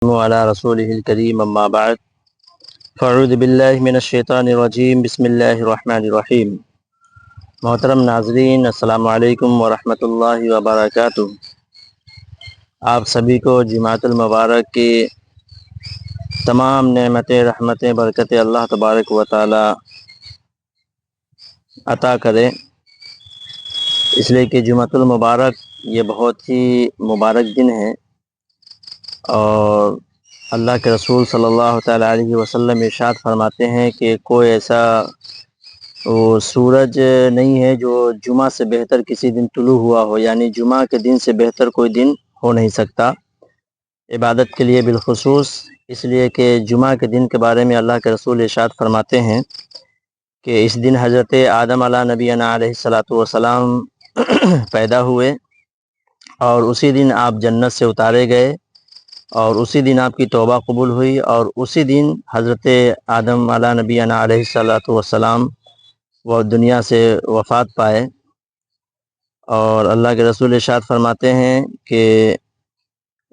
وعلى رسوله الكريم اما بعد فاعوذ باللہ من الشیطان الرجیم بسم اللہ الرحمن الرحیم۔ محترم ناظرین، السلام علیکم ورحمۃ اللہ وبرکاتہ۔ آپ سبھی کو جمعۃ المبارک کی تمام نعمتیں، رحمتیں، برکتیں اللہ تبارک و تعالی عطا کرے، اس لیے کہ جمعۃ المبارک یہ بہت ہی مبارک دن ہے، اور اللہ کے رسول صلی اللہ تعالیٰ علیہ وسلم ارشاد فرماتے ہیں کہ کوئی ایسا سورج نہیں ہے جو جمعہ سے بہتر کسی دن طلوع ہوا ہو، یعنی جمعہ کے دن سے بہتر کوئی دن ہو نہیں سکتا عبادت کے لیے، بالخصوص اس لیے کہ جمعہ کے دن کے بارے میں اللہ کے رسول ارشاد فرماتے ہیں کہ اس دن حضرت آدم علیہ نبینا علیہ الصلاۃ والسلام پیدا ہوئے، اور اسی دن آپ جنت سے اتارے گئے، اور اسی دن آپ کی توبہ قبول ہوئی، اور اسی دن حضرت آدم علیہ نبینا علیہ الصلاۃ والسلام وہ دنیا سے وفات پائے۔ اور اللہ کے رسول ارشاد فرماتے ہیں کہ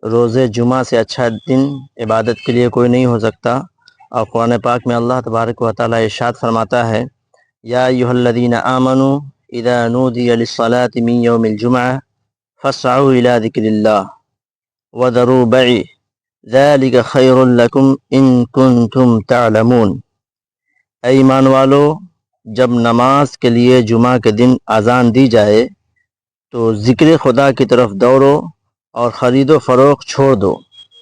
روز جمعہ سے اچھا دن عبادت کے لیے کوئی نہیں ہو سکتا، اور قرآن پاک میں اللہ تبارک و تعالی ارشاد فرماتا ہے یا ایھا الذین آمنوا اذا نودی للصلاة من یوم الجمعہ فاسعوا الی ذکر اللہ وذروا البیع ذلک خیر لکم ان کنتم تعلمون۔ اے ایمان والو، جب نماز کے لیے جمعہ کے دن اذان دی جائے تو ذکر خدا کی طرف دوڑو اور خرید و فروخت چھوڑ دو،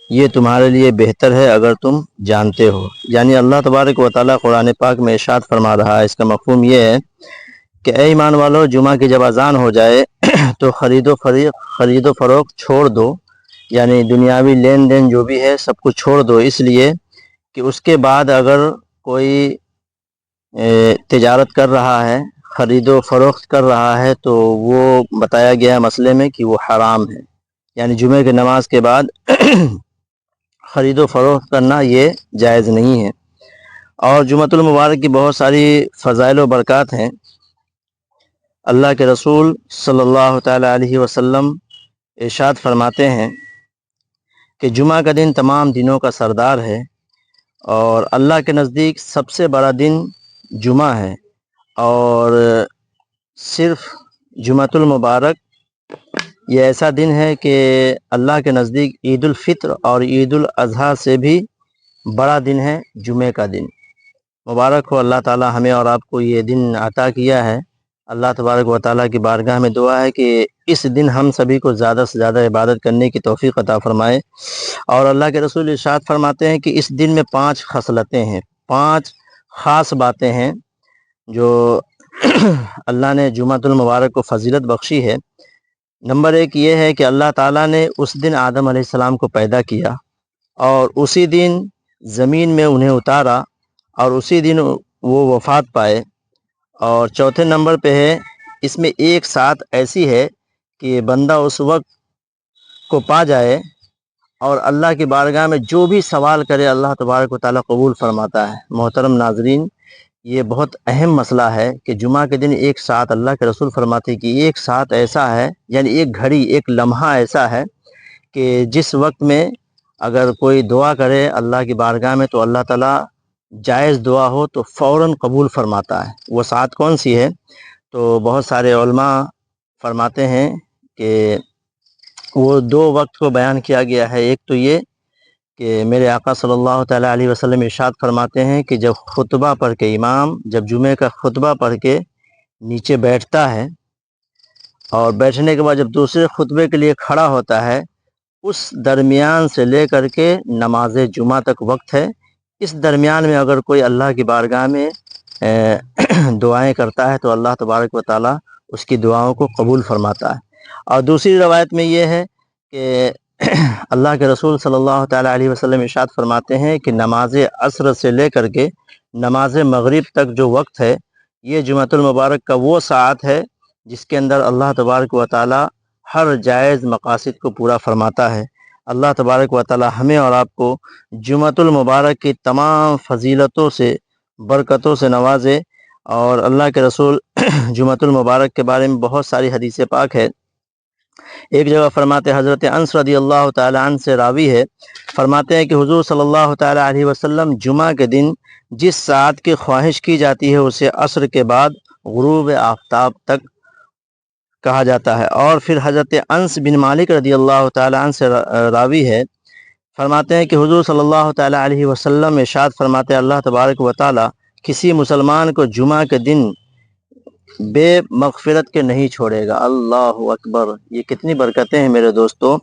یہ تمہارے لیے بہتر ہے اگر تم جانتے ہو۔ یعنی اللہ تبارک و تعالیٰ قرآن پاک میں ارشاد فرما رہا ہے، اس کا مفہوم یہ ہے کہ اے ایمان والو، جمعہ کی جب اذان ہو جائے تو خرید و فروخت چھوڑ دو، یعنی دنیاوی لین دین جو بھی ہے سب کچھ چھوڑ دو، اس لیے کہ اس کے بعد اگر کوئی تجارت کر رہا ہے، خرید و فروخت کر رہا ہے، تو وہ بتایا گیا مسئلے میں کہ وہ حرام ہے، یعنی جمعہ کی نماز کے بعد خرید و فروخت کرنا یہ جائز نہیں ہے۔ اور جمعۃ المبارک کی بہت ساری فضائل و برکات ہیں۔ اللہ کے رسول صلی اللہ تعالیٰ علیہ وسلم ارشاد فرماتے ہیں کہ جمعہ کا دن تمام دنوں کا سردار ہے، اور اللہ کے نزدیک سب سے بڑا دن جمعہ ہے، اور صرف جمعۃ المبارک یہ ایسا دن ہے کہ اللہ کے نزدیک عید الفطر اور عید الاضحیٰ سے بھی بڑا دن ہے جمعہ کا دن۔ مبارک ہو، اللہ تعالی ہمیں اور آپ کو یہ دن عطا کیا ہے۔ اللہ تبارک و تعالیٰ کی بارگاہ میں دعا ہے کہ اس دن ہم سبھی کو زیادہ سے زیادہ عبادت کرنے کی توفیق عطا فرمائے۔ اور اللہ کے رسول ارشاد فرماتے ہیں کہ اس دن میں 5 خصلتیں ہیں، 5 خاص باتیں ہیں جو اللہ نے جمعۃ المبارک کو فضیلت بخشی ہے۔ نمبر 1 یہ ہے کہ اللہ تعالیٰ نے اس دن آدم علیہ السلام کو پیدا کیا، اور اسی دن زمین میں انہیں اتارا، اور اسی دن وہ وفات پائے۔ اور چوتھے نمبر پہ ہے، اس میں ایک ساتھ ایسی ہے کہ بندہ اس وقت کو پا جائے اور اللہ کی بارگاہ میں جو بھی سوال کرے اللہ تبارک و تعالیٰ قبول فرماتا ہے۔ محترم ناظرین، یہ بہت اہم مسئلہ ہے کہ جمعہ کے دن ایک ساتھ اللہ کے رسول فرماتے ہیں کہ ایک ساتھ ایسا ہے، یعنی ایک گھڑی، ایک لمحہ ایسا ہے کہ جس وقت میں اگر کوئی دعا کرے اللہ کی بارگاہ میں تو اللہ تعالیٰ جائز دعا ہو تو فوراً قبول فرماتا ہے۔ وہ ساتھ کون سی ہے؟ تو بہت سارے علماء فرماتے ہیں کہ وہ 2 وقت کو بیان کیا گیا ہے۔ ایک تو یہ کہ میرے آقا صلی اللہ تعالیٰ علیہ وسلم ارشاد فرماتے ہیں کہ جب خطبہ پڑھ کے امام جب جمعہ کا خطبہ پڑھ کے نیچے بیٹھتا ہے، اور بیٹھنے کے بعد جب دوسرے خطبے کے لیے کھڑا ہوتا ہے، اس درمیان سے لے کر کے نماز جمعہ تک وقت ہے، اس درمیان میں اگر کوئی اللہ کی بارگاہ میں دعائیں کرتا ہے تو اللہ تبارک و تعالیٰ اس کی دعاؤں کو قبول فرماتا ہے۔ اور دوسری روایت میں یہ ہے کہ اللہ کے رسول صلی اللہ تعالیٰ علیہ وسلم ارشاد فرماتے ہیں کہ نماز عصر سے لے کر کے نماز مغرب تک جو وقت ہے، یہ جمعۃ المبارک کا وہ ساعت ہے جس کے اندر اللہ تبارک و تعالیٰ ہر جائز مقاصد کو پورا فرماتا ہے۔ اللہ تبارک و تعالیٰ ہمیں اور آپ کو جمعۃ المبارک کی تمام فضیلتوں سے، برکتوں سے نوازے۔ اور اللہ کے رسول جمعۃ المبارک کے بارے میں بہت ساری حدیث پاک ہے ایک جگہ فرماتے حضرت انس رضی اللہ تعالی عنہ سے راوی ہے، فرماتے ہیں کہ حضور صلی اللہ تعالی علیہ وسلم جمعہ کے دن جس ساعت کی خواہش کی جاتی ہے اسے عصر کے بعد غروب آفتاب تک کہا جاتا ہے۔ اور پھر حضرت انس بن مالک رضی اللہ تعالی عنہ سے راوی ہے، فرماتے ہیں کہ حضور صلی اللہ تعالی علیہ وسلم ارشاد فرماتے ہیں اللہ تبارک و تعالی کسی مسلمان کو جمعہ کے دن بے مغفرت کے نہیں چھوڑے گا۔ اللہ اکبر، یہ کتنی برکتیں ہیں میرے دوستو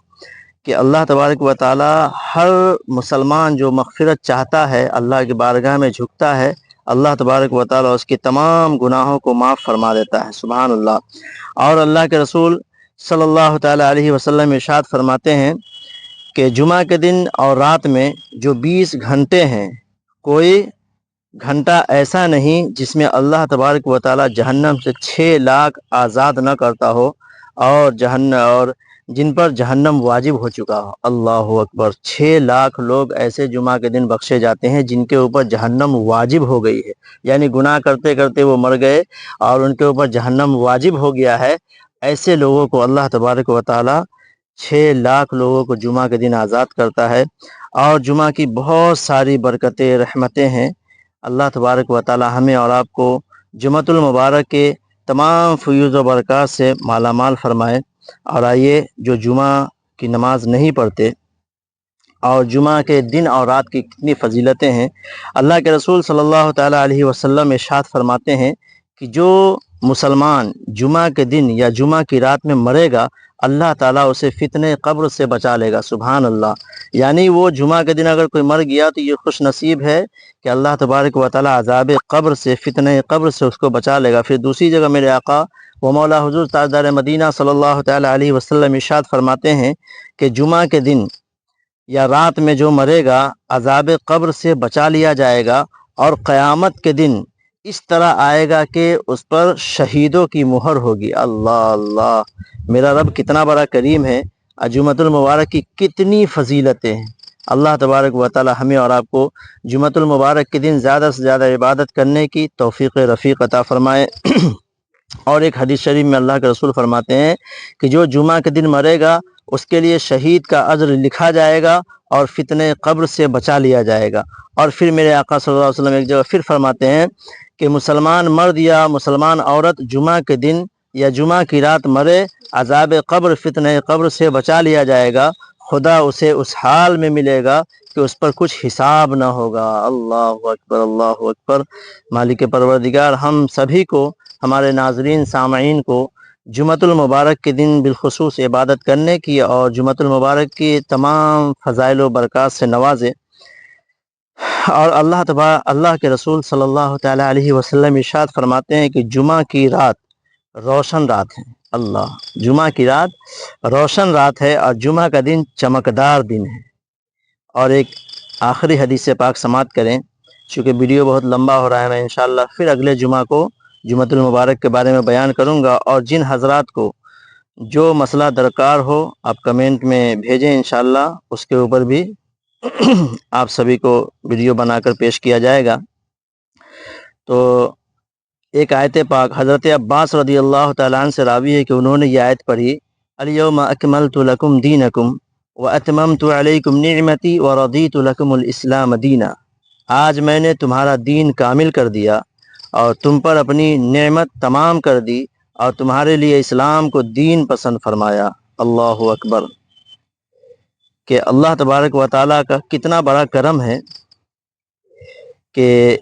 کہ اللہ تبارک و تعالی ہر مسلمان جو مغفرت چاہتا ہے اللہ کی بارگاہ میں جھکتا ہے، اللہ تبارک و تعالی اس کی تمام گناہوں کو معاف فرما دیتا ہے، سبحان اللہ۔ اور اللہ کے رسول صلی اللہ تعالی علیہ وسلم ارشاد فرماتے ہیں کہ جمعہ کے دن اور رات میں جو 20 گھنٹے ہیں، کوئی گھنٹہ ایسا نہیں جس میں اللہ تبارک و تعالی جہنم سے 6 لاکھ آزاد نہ کرتا ہو اور جن پر جہنم واجب ہو چکا ہو۔ اللہ اکبر، 6 لاکھ لوگ ایسے جمعہ کے دن بخشے جاتے ہیں جن کے اوپر جہنم واجب ہو گئی ہے، یعنی گناہ کرتے کرتے وہ مر گئے اور ان کے اوپر جہنم واجب ہو گیا ہے۔ ایسے لوگوں کو اللہ تبارک و تعالی 6 لاکھ لوگوں کو جمعہ کے دن آزاد کرتا ہے۔ اور جمعہ کی بہت ساری برکتیں رحمتیں ہیں۔ اللہ تبارک و تعالی ہمیں اور آپ کو جمعۃ المبارک کے تمام فیوز و برکات سے مالا مال فرمائے۔ اور آئیے، جو جمعہ کی نماز نہیں پڑھتے اور جمعہ کے دن اور رات کی کتنی فضیلتیں ہیں، اللہ کے رسول صلی اللہ تعالی علیہ وسلم ارشاد فرماتے ہیں کہ جو مسلمان جمعہ کے دن یا جمعہ کی رات میں مرے گا اللہ تعالیٰ اسے فتنہ قبر سے بچا لے گا، سبحان اللہ۔ یعنی وہ جمعہ کے دن اگر کوئی مر گیا تو یہ خوش نصیب ہے کہ اللہ تبارک و تعالیٰ عذاب قبر سے، فتنہ قبر سے اس کو بچا لے گا۔ پھر دوسری جگہ میرے آقا و مولا حضور تاجدار مدینہ صلی اللہ تعالی علیہ وسلم ارشاد فرماتے ہیں کہ جمعہ کے دن یا رات میں جو مرے گا عذاب قبر سے بچا لیا جائے گا، اور قیامت کے دن اس طرح آئے گا کہ اس پر شہیدوں کی مہر ہوگی۔ اللہ اللہ، میرا رب کتنا بڑا کریم ہے، جمعۃ المبارک کی کتنی فضیلتیں ہیں۔ اللہ تبارک و تعالی ہمیں اور آپ کو جمعۃ المبارک کے دن زیادہ سے زیادہ عبادت کرنے کی توفیق رفیق عطا فرمائے۔ اور ایک حدیث شریف میں اللہ کے رسول فرماتے ہیں کہ جو جمعہ کے دن مرے گا اس کے لیے شہید کا اجر لکھا جائے گا اور فتنہ قبر سے بچا لیا جائے گا۔ اور پھر میرے آقا صلی اللہ علیہ وسلم ایک جگہ پھر فرماتے ہیں کہ مسلمان مرد یا مسلمان عورت جمعہ کے دن یا جمعہ کی رات مرے، عذاب قبر، فتنہ قبر سے بچا لیا جائے گا، خدا اسے اس حال میں ملے گا کہ اس پر کچھ حساب نہ ہوگا۔ اللہ اکبر، اللہ اکبر۔ مالک پروردگار ہم سبھی کو، ہمارے ناظرین سامعین کو جمعۃ المبارک کے دن بالخصوص عبادت کرنے کی اور جمعۃ المبارک کی تمام فضائل و برکات سے نوازے۔ اور اللہ کے رسول صلی اللہ تعالی علیہ وسلم ارشاد فرماتے ہیں کہ جمعہ کی رات روشن رات ہے۔ اللہ، جمعہ کی رات روشن رات ہے اور جمعہ کا دن چمکدار دن ہے۔ اور ایک آخری حدیث پاک سماعت کریں، چونکہ ویڈیو بہت لمبا ہو رہا ہے، میں انشاءاللہ پھر اگلے جمعہ کو جمعۃ المبارک کے بارے میں بیان کروں گا۔ اور جن حضرات کو جو مسئلہ درکار ہو آپ کمنٹ میں بھیجیں، انشاءاللہ اس کے اوپر بھی آپ سبھی کو ویڈیو بنا کر پیش کیا جائے گا۔ تو ایک آیت پاک حضرت عباس رضی اللہ تعالیٰ عنہ سے راوی ہے کہ انہوں نے یہ آیت پڑھی، الیوم اکملت لکم دینکم واتممت علیکم نعمتی ورضیت لکم الاسلام دینا۔ آج میں نے تمہارا دین کامل کر دیا اور تم پر اپنی نعمت تمام کر دی اور تمہارے لیے اسلام کو دین پسند فرمایا۔ اللہ اکبر، کہ اللہ تبارک و تعالیٰ کا کتنا بڑا کرم ہے کہ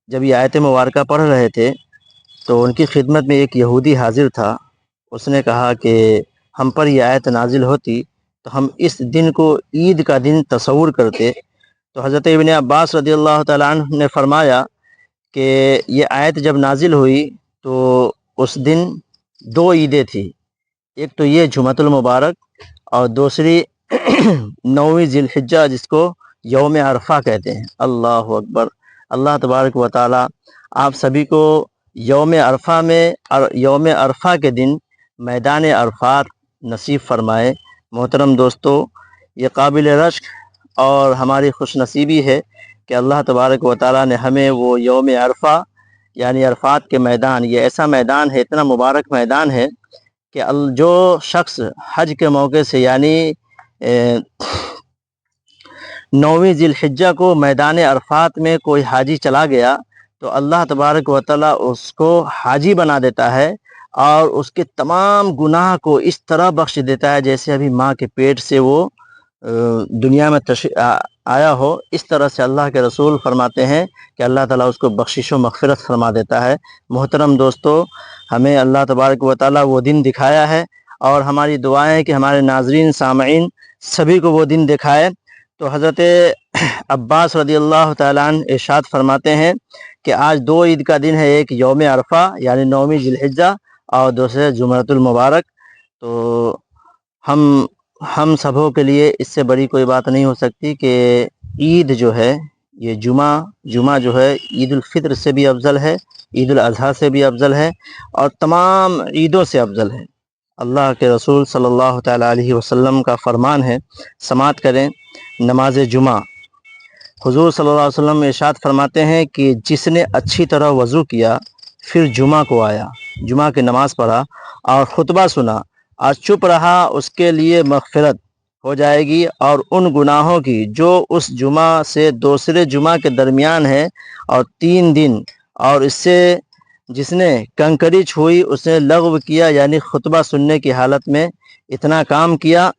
جب یہ آیت مبارکہ پڑھ رہے تھے تو ان کی خدمت میں ایک یہودی حاضر تھا۔ اس نے کہا کہ ہم پر یہ آیت نازل ہوتی تو ہم اس دن کو عید کا دن تصور کرتے۔ تو حضرت ابن عباس رضی اللہ تعالیٰ عنہ نے فرمایا کہ یہ آیت جب نازل ہوئی تو اس دن 2 عیدیں تھیں، ایک تو یہ جمعۃ المبارک اور دوسری 9ویں ذی الحجہ جس کو یوم عرفہ کہتے ہیں۔ اللہ اکبر، اللہ تبارک و تعالیٰ آپ سبھی کو یوم عرفہ کے دن میدان عرفات نصیب فرمائے۔ محترم دوستو، یہ قابل رشک اور ہماری خوش نصیبی ہے کہ اللہ تبارک و تعالیٰ نے ہمیں وہ یوم عرفہ یعنی عرفات کے میدان، یہ ایسا میدان ہے، اتنا مبارک میدان ہے کہ جو شخص حج کے موقع سے یعنی 9ویں ذی الحجہ کو میدان عرفات میں کوئی حاجی چلا گیا تو اللہ تبارک و تعالیٰ اس کو حاجی بنا دیتا ہے اور اس کے تمام گناہ کو اس طرح بخش دیتا ہے جیسے ابھی ماں کے پیٹ سے وہ دنیا میں آیا ہو. اس طرح سے اللہ کے رسول فرماتے ہیں کہ اللہ تعالیٰ اس کو بخشش و مغفرت فرما دیتا ہے. محترم دوستو، ہمیں اللہ تبارک و تعالیٰ وہ دن دکھایا ہے اور ہماری دعائیں ہیں کہ ہمارے ناظرین سامعین سبھی کو وہ دن دکھائے. تو حضرت عباس رضی اللہ تعالیٰ عنہ ارشاد فرماتے ہیں کہ آج 2 عید کا دن ہے، ایک یوم عرفہ یعنی 9ویں ذی الحجہ اور دوسرے جمعۃ المبارک. تو ہم سبوں کے لیے اس سے بڑی کوئی بات نہیں ہو سکتی کہ عید جو ہے، یہ جمعہ جو ہے عید الفطر سے بھی افضل ہے، عید الاضحیٰ سے بھی افضل ہے اور تمام عیدوں سے افضل ہے. اللہ کے رسول صلی اللہ تعالیٰ علیہ وسلم کا فرمان ہے، سماعت کریں. نماز جمعہ، حضور صلی اللہ علیہ وسلم ارشاد فرماتے ہیں کہ جس نے اچھی طرح وضو کیا پھر جمعہ کو آیا، جمعہ کی نماز پڑھا اور خطبہ سنا اور چپ رہا، اس کے لیے مغفرت ہو جائے گی اور ان گناہوں کی جو اس جمعہ سے دوسرے جمعہ کے درمیان ہے اور 3 دن، اور اس سے جس نے کنکری چھوئی اس نے لغو کیا یعنی خطبہ سننے کی حالت میں اتنا کام کیا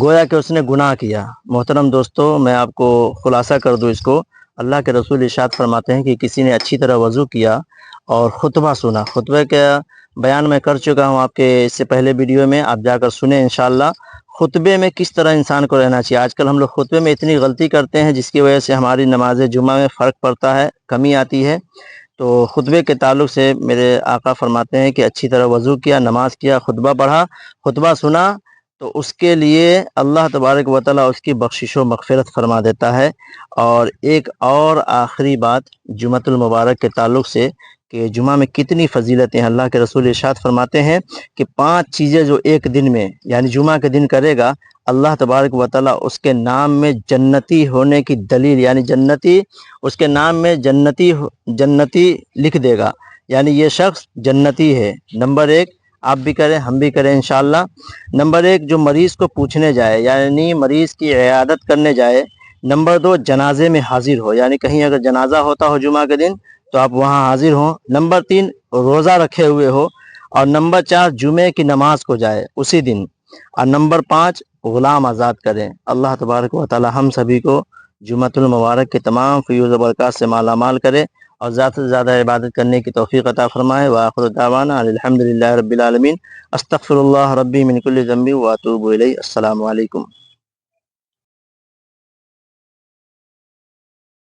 گویا کہ اس نے گناہ کیا. محترم دوستو، میں آپ کو خلاصہ کر دوں اس کو. اللہ کے رسول ارشاد فرماتے ہیں کہ کسی نے اچھی طرح وضو کیا اور خطبہ سنا. خطبہ کا بیان میں کر چکا ہوں آپ کے اس سے پہلے ویڈیو میں، آپ جا کر سنیں انشاءاللہ. خطبے میں کس طرح انسان کو رہنا چاہیے. آج کل ہم لوگ خطبے میں اتنی غلطی کرتے ہیں جس کی وجہ سے ہماری نماز جمعہ میں فرق پڑتا ہے، کمی آتی ہے. تو خطبے کے تعلق سے میرے آقا فرماتے ہیں کہ اچھی طرح وضو کیا، نماز کیا، خطبہ پڑھا، خطبہ سنا تو اس کے لیے اللہ تبارک و تعالیٰ اس کی بخشش و مغفرت فرما دیتا ہے. اور ایک اور آخری بات جمعۃ المبارک کے تعلق سے کہ جمعہ میں کتنی فضیلتیں ہیں. اللہ کے رسول ارشاد فرماتے ہیں کہ 5 چیزیں جو ایک دن میں یعنی جمعہ کے دن کرے گا، اللہ تبارک و تعالیٰ اس کے نام میں جنتی ہونے کی دلیل یعنی جنتی، اس کے نام میں جنتی لکھ دے گا، یعنی یہ شخص جنتی ہے. نمبر 1 آپ بھی کریں، ہم بھی کریں انشاءاللہ. نمبر 1 جو مریض کو پوچھنے جائے یعنی مریض کی عیادت کرنے جائے. نمبر 2 جنازے میں حاضر ہو یعنی کہیں اگر جنازہ ہوتا ہو جمعہ کے دن تو آپ وہاں حاضر ہوں. نمبر 3 روزہ رکھے ہوئے ہو. اور نمبر 4 جمعے کی نماز کو جائے اسی دن. اور نمبر 5 غلام آزاد کریں. اللہ تبارک و تعالی ہم سبھی کو جمعۃ المبارک کے تمام فیوز و برکات سے مالا مال کرے اور زیادہ سے زیادہ عبادت کرنے کی توفیق عطا فرمائے. وآخر دعوانا الحمدللہ رب العالمین. استغفر اللہ ربی من کل ذنب واتوب الیہ. السلام علیکم.